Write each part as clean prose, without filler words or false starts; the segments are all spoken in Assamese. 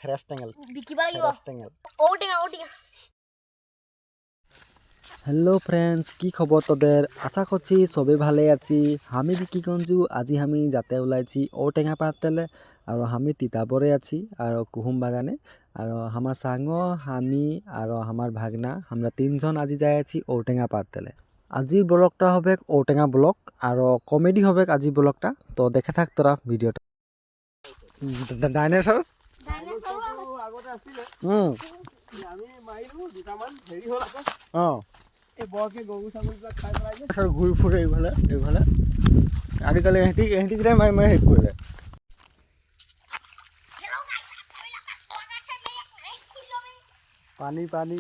ফ্ৰেছ টেঙেল বিকিব লাগিব ফ্ৰেছ টেঙেল ঔটেঙা হ্যালো ফ্রেন্ডস কি খবর তোদের আশা করছি সবে ভালো আছি আমি বিকি গঞ্জু আজি আমি যাতে ওলাইছি ঔটেঙা পারতেলে আর আমি তিতাবরে আছি আর কুহুম বাগানে আর আমার সাঙ্গ আমি আর আমার ভাগনা আমরা তিনজন আজি যাই আছি ঔটেঙা পারতেলে আজির ব্লগটা হবে ঔটেঙা ব্লগ আর কমেডি হবে আজি ব্লগটা তো দেখে থাক তোরা ভিডিওটা ডাইনোসর আগতে আছিলে আমি মাৰিলো দুটামান হেৰি হ'ল আকৌ এই বৰকে গৰু ছাগলীবিলাক খাই পেলাই যে ঘূৰি ফুৰে এইফালে আজিকালি এহেঁতি কেইটাই মাৰি মাৰি শেষ কৰিলে পানী পানী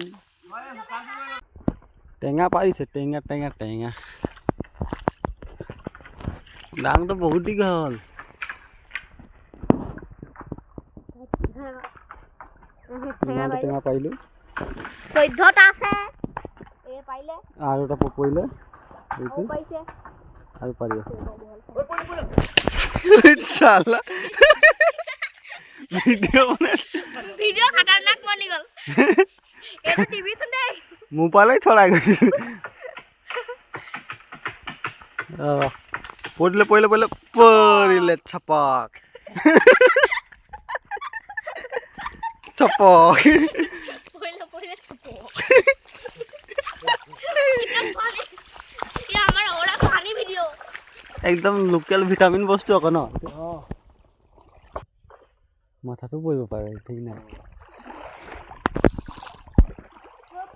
টেঙা পাৰিছে টেঙা টেঙা টেঙা ডাঙটো বহুত দীঘল টেঙা পাৰিলো 14টা আছে এ পাইলে আৰু এটা পৰিলে আৰু পাইছে আৰু পাৰি আছে চালা ভিডিও খতৰনাক বনি গল এটো টিভি চুন দে মোবাইলে ছড়াই গৈছে পৰিলে পৰিলে পৰিলে পৰিলে ছপক ছপক পইলে থপো ইয়া আমাৰ ওৰা পানি ভিডিও একদম লোকেল ভিটামিন বস্তু আকৌ ন মাথাটো পৰিব পাৰে ঠিক নাই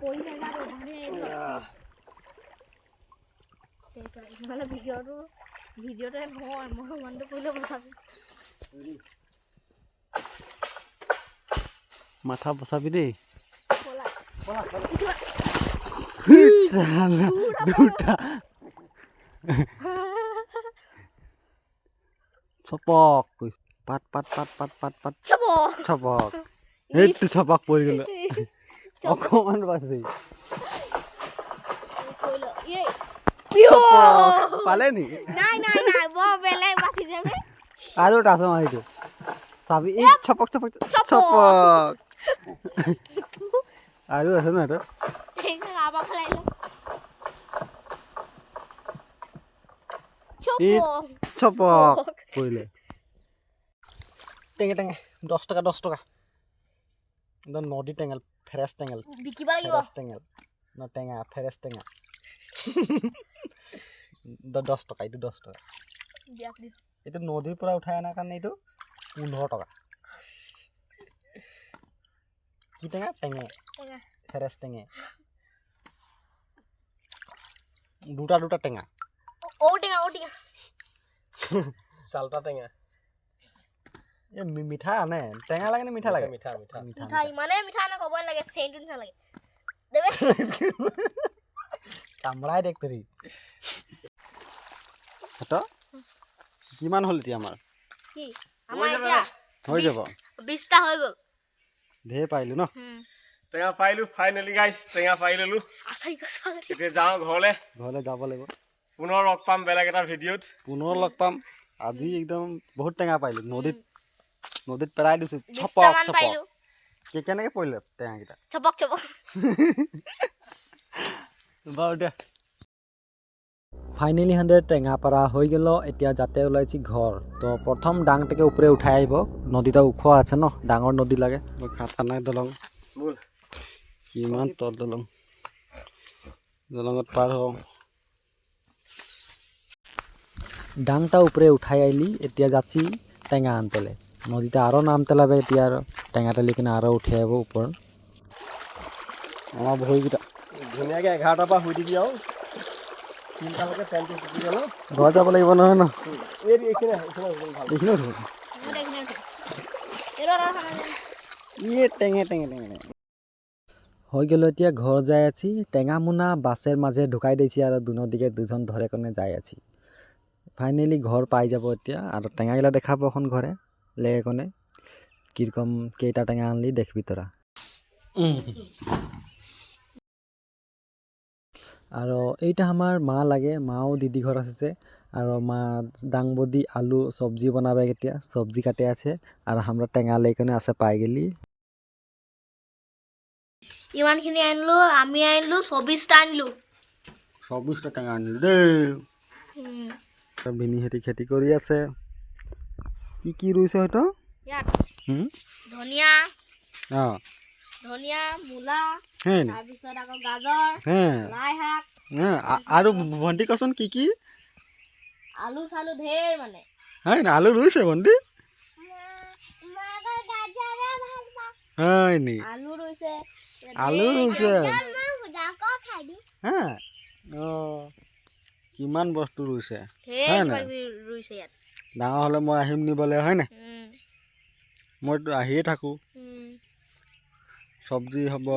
পৰি না রে মানে ভিডিওতে মই মনটো কইলো বসাবি মাথা বচাবি দেই পলা চালা দুটা ছপক পাত পাত পাত পাত পাত পাত চবো ছপক সেইটো ছপক পৰি গ'ল অকমান বাছি কইলো এই ছপক পালে নি নাই ব বেলে বাছি যাবে আৰু এটা আছে মাৰিটো চাবি এই ছপক ছপক ছপক। ছপক আৰু আছে ন এটা ঠিক আবা ফলাইলো এই চপো ছপক পৰিলে টেঙে টেঙে 10 টকা একদম নদী টেঙেল ফ্ৰেছ টেঙেল বিকিব লাগিব ফ্ৰেছ টেঙেল ন টেঙা ফ্ৰেছ টেঙা 10 টকা এইটো 10 টকা দিয়ক দি এইটো নদীৰ পৰা উঠাই আনাৰ কাৰণে এইটো 15 টকা কি টেঙা টেঙে টেঙা ফ্ৰেছ টেঙে দুটা টেঙা ঔটেঙা চালটা টেঙা এই মিঠা আনে টেঙা লাগে নে মিঠা লাগে মিঠা মিঠা মিঠা ইমানে মিঠা না কব লাগে সেন্টু নিঠা লাগে দেবে কামৰাই দেখ তৰি হতো কিমান হ'ল এতিয়া আমাৰ কি আমাৰ এতিয়া হৈ যাব 20টা হৈ গল ধেৰ পাৰিলো ন টেঙা পাইলো ফাইনেলি গাইস টেঙা পাই ললো আছাই গছ এতিয়া যাওঁ ঘৰলে যাব লাগিব পুনৰ লগ পাম বেলেগ এটা ভিডিঅ'ত পুনৰ লগ পাম আজি একদম বহুত টেঙা পাইলো নদীত পেলাই দিছো 20টা মান পাইলো কেনেকে পৰিলে টেঙাকেইটা চপক বাৰু দে ফাইনেলি হাণ্ড্ৰেড টেঙা পাৰা হৈ গেল এতিয়া যাতে ওলাইছি ঘৰ তো প্ৰথম ডাংটাকে উপৰে উঠাই আহিব নদীটা ওখ আছে ন ডাঙৰ নদী লাগে খাতা নাই দলং বল কিমান তল দলঙত পাৰ হওঁ ডাংটা উপরে উঠাই আইলি এতিয়া যাচ্ছি টেঙা আনতেলে নদীতে আরও নাম তেলাবে এতিয়া আর টেঙাটা লিখে আরও উঠে আহিব ওপর আমার ভৰিকেইটা ধুনীয়াকে 11টাৰ পৰা শুই দিবি আৰু 3টালৈকে পেণ্টটো চুটি গ'ল ঘৰ যাব লাগিব নহয় ন এইখিনি ভাল এইখিনিও টেঙে হৈ গেল এতিয়া ঘর যাই আছি টেঙা মোনা বাসের মাঝে ঢুকাই দিয়েছি আর দিকে দুজন ধরে কোনে যাই আছি ফাইনেলি ঘর পাই যাব এতিয়া আর টেঙাগিলা দেখাব এখন ঘরে লেগে কোনে কিরকম কেইটা টেঙা আনলি দেখবি তোরা আর এইটা আমার মা লাগে মাও দিদি ঘর আছে और माँ दांगबदी आलू सब्जी बनाबे केतिया सब्जी काटे आछे और हमरा टेंगा लेकने आसे पाई गेली ইমানখিনি আনিলো আমি আনিলো 24টা আনিলো 24টা টেঙা আনিলো দে ভিনি হেতি খেতি কৰি আছে কি ৰুইছে হয়তো ইয়াত হুম ধনিয়া আ ধনিয়া মূলা হে তাৰ পিছত আকৌ গাজৰ হে লাই শাক আৰু ভন্টি কচোন কি আলু চালু ঢেৰ মানে হয় না আলু ৰুইছে ভন্টি হয় নি আলু ৰুইছে আলু ৰুইছে হা কিমান বস্তু ৰুইছে ঢেৰ ৰুইছে ইয়াত ডাঙৰ হলে মই আহিম নিবলে হয় না মইতো আহিয়ে থাকো সবজি হ'ব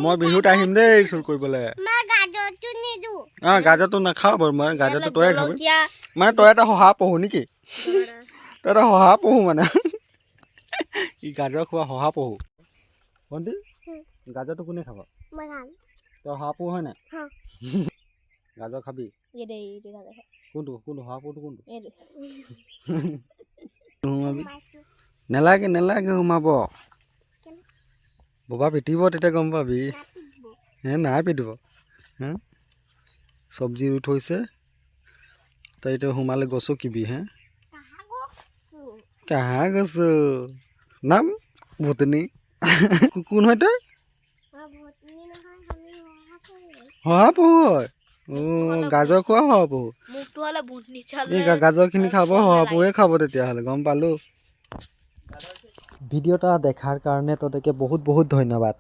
মই বিহুত আহিম দেই চুৰ কৰিবলৈ গাজৰটো নাখাওঁ বাৰু মই গাজৰটো তয়ে খাবি মানে তই এটা সহা পহু নেকি তই এটা সহা পহু মানে ই গাজৰ খোৱা সহা পহু ভন্টি গাজৰটো কোনে খাব তই সহা পহু হয় নাই গাজৰ খাবি কোনটো সহা পহুটো কোনটো নেলাগে সোমাব ববা পিটিব তেতিয়া গম পাবি হে নাই পিটিব হে সবজি ৰুই থৈছে তই এতিয়া সোমালে গছো কিবি হে কাহা গছো নাম ভূতনি কোন হয় তই সহা পহু হয় গাজৰ খোৱা সহা পহু মুখটো হলে ভূতনি চাল এই গাজৰখিনি খাব সহা পহুৱে খাব তেতিয়াহ'লে গম পালো ভিডিঅ'টা দেখাৰ কাৰণে তোদেকে বহুত বহুত ধন্যবাদ